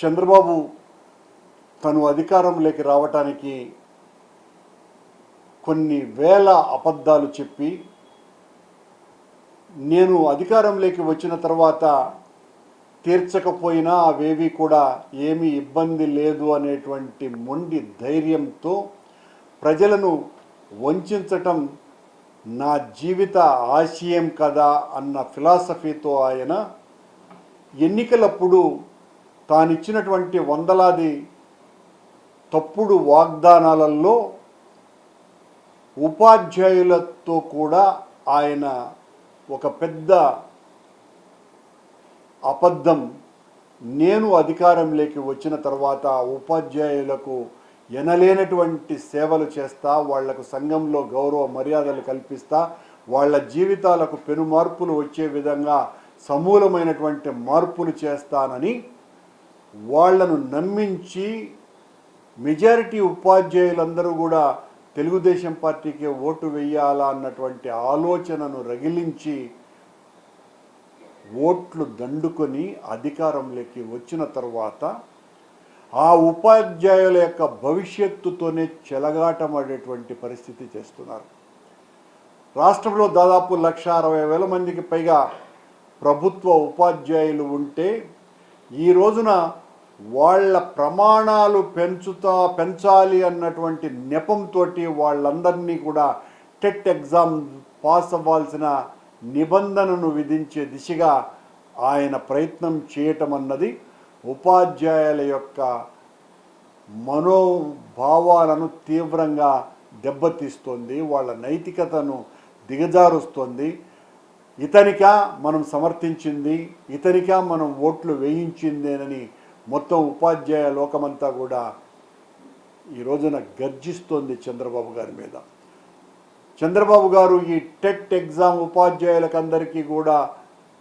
చంద్రబాబు తను అధికారంలోకి రావటానికి కొన్ని వేల అబద్ధాలు చెప్పి నేను అధికారంలోకి వచ్చిన తర్వాత తీర్చకపోయినా అవేవి కూడా ఏమీ ఇబ్బంది లేదు అనేటువంటి మొండి ధైర్యంతో ప్రజలను వంచటం నా జీవిత ఆశయం కదా అన్న ఫిలాసఫీతో ఆయన ఎన్నికలప్పుడు తానిచ్చినటువంటి వందలాది తప్పుడు వాగ్దానాలలో ఉపాధ్యాయులతో కూడా ఆయన ఒక పెద్ద అబద్ధం, నేను అధికారంలోకి వచ్చిన తర్వాత ఉపాధ్యాయులకు ఎనలేనటువంటి సేవలు చేస్తా, వాళ్లకు సంఘంలో గౌరవ మర్యాదలు కల్పిస్తా, వాళ్ళ జీవితాలకు పెను మార్పులు వచ్చే విధంగా సమూలమైనటువంటి మార్పులు చేస్తానని వాళ్లను నమ్మించి మెజారిటీ ఉపాధ్యాయులందరూ కూడా తెలుగుదేశం పార్టీకి ఓటు వేయాలా అన్నటువంటి ఆలోచనను రగిలించి ఓట్లు దండుకొని అధికారంలోకి వచ్చిన తర్వాత ఆ ఉపాధ్యాయుల యొక్క భవిష్యత్తుతోనే చెలగాటమాడేటువంటి పరిస్థితి చేస్తున్నారు. రాష్ట్రంలో దాదాపు 1,60,000 మందికి పైగా ప్రభుత్వ ఉపాధ్యాయులు ఉంటే ఈ రోజున వాళ్ళ ప్రమాణాలు పెంచాలి అన్నటువంటి నెపంతో వాళ్ళందరినీ కూడా టెట్ ఎగ్జామ్ పాస్ అవ్వాల్సిన నిబంధనను విధించే దిశగా ఆయన ప్రయత్నం చేయటం అన్నది ఉపాధ్యాయుల యొక్క మనోభావాలను తీవ్రంగా దెబ్బతీస్తోంది, వాళ్ళ నైతికతను దిగజారుస్తోంది. ఇతనికా మనం సమర్థించింది, ఇతనికా మనం ఓట్లు వేయించిందేనని మొత్తం ఉపాధ్యాయ లోకమంతా కూడా ఈ రోజున గర్జిస్తోంది చంద్రబాబు గారి మీద. చంద్రబాబు గారు ఈ టెట్ ఎగ్జామ్ ఉపాధ్యాయులకు అందరికీ కూడా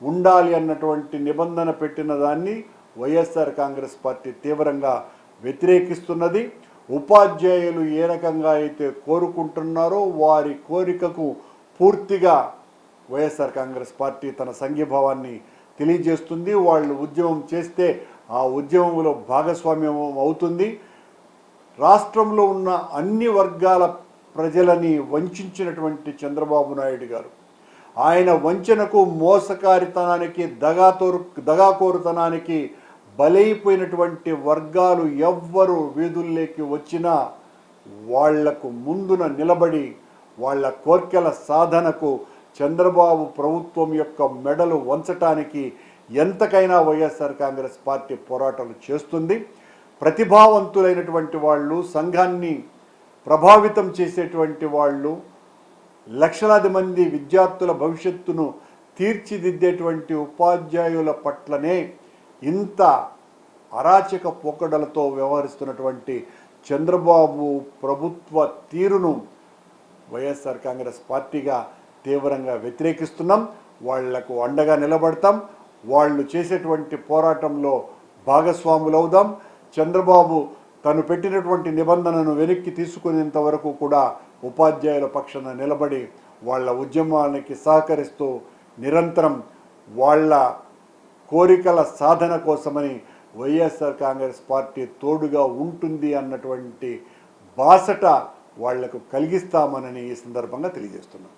ఉండాలి అన్నటువంటి నిబంధన పెట్టిన దాన్ని వైఎస్ఆర్ కాంగ్రెస్ పార్టీ తీవ్రంగా వ్యతిరేకిస్తున్నది. ఉపాధ్యాయులు ఏ రకంగా అయితే కోరుకుంటున్నారో వారి కోరికకు పూర్తిగా వైఎస్ఆర్ కాంగ్రెస్ పార్టీ తన సంఘీభావాన్ని తెలియజేస్తుంది. వాళ్ళు ఉద్యమం చేస్తే ఆ ఉద్యమంలో భాగస్వామ్యం అవుతుంది. రాష్ట్రంలో ఉన్న అన్ని వర్గాల ప్రజలని వంచినటువంటి చంద్రబాబు నాయుడు గారు ఆయన వంచనకు, మోసకారితనానికి, దగాకోరుతనానికి బలైపోయినటువంటి వర్గాలు ఎవ్వరు వీధుల్లోకి వచ్చినా వాళ్లకు ముందున నిలబడి వాళ్ళ కోర్కెల సాధనకు చంద్రబాబు ప్రభుత్వం యొక్క మెడలు వంచటానికి ఎంతకైనా వైఎస్ఆర్ కాంగ్రెస్ పార్టీ పోరాటాలు చేస్తుంది. ప్రతిభావంతులైనటువంటి వాళ్ళు, సంఘాన్ని ప్రభావితం చేసేటువంటి వాళ్ళు, లక్షలాది మంది విద్యార్థుల భవిష్యత్తును తీర్చిదిద్దేటువంటి ఉపాధ్యాయుల పట్లనే ఇంత అరాచక పోకడలతో వ్యవహరిస్తున్నటువంటి చంద్రబాబు ప్రభుత్వ తీరును వైఎస్ఆర్ కాంగ్రెస్ పార్టీగా తీవ్రంగా వ్యతిరేకిస్తున్నాం. వాళ్లకు అండగా నిలబడతాం. వాళ్ళు చేసేటువంటి పోరాటంలో భాగస్వాములవుదాం. చంద్రబాబు తను పెట్టినటువంటి నిబంధనను వెనక్కి తీసుకునేంత వరకు కూడా ఉపాధ్యాయుల పక్షాన నిలబడి వాళ్ళ ఉద్యమానికి సహకరిస్తూ నిరంతరం వాళ్ళ కోరికల సాధన కోసమని వైఎస్ఆర్ కాంగ్రెస్ పార్టీ తోడుగా ఉంటుంది అన్నటువంటి బాసట వాళ్లకు కలిగిస్తామని ఈ సందర్భంగా తెలియజేస్తున్నాం.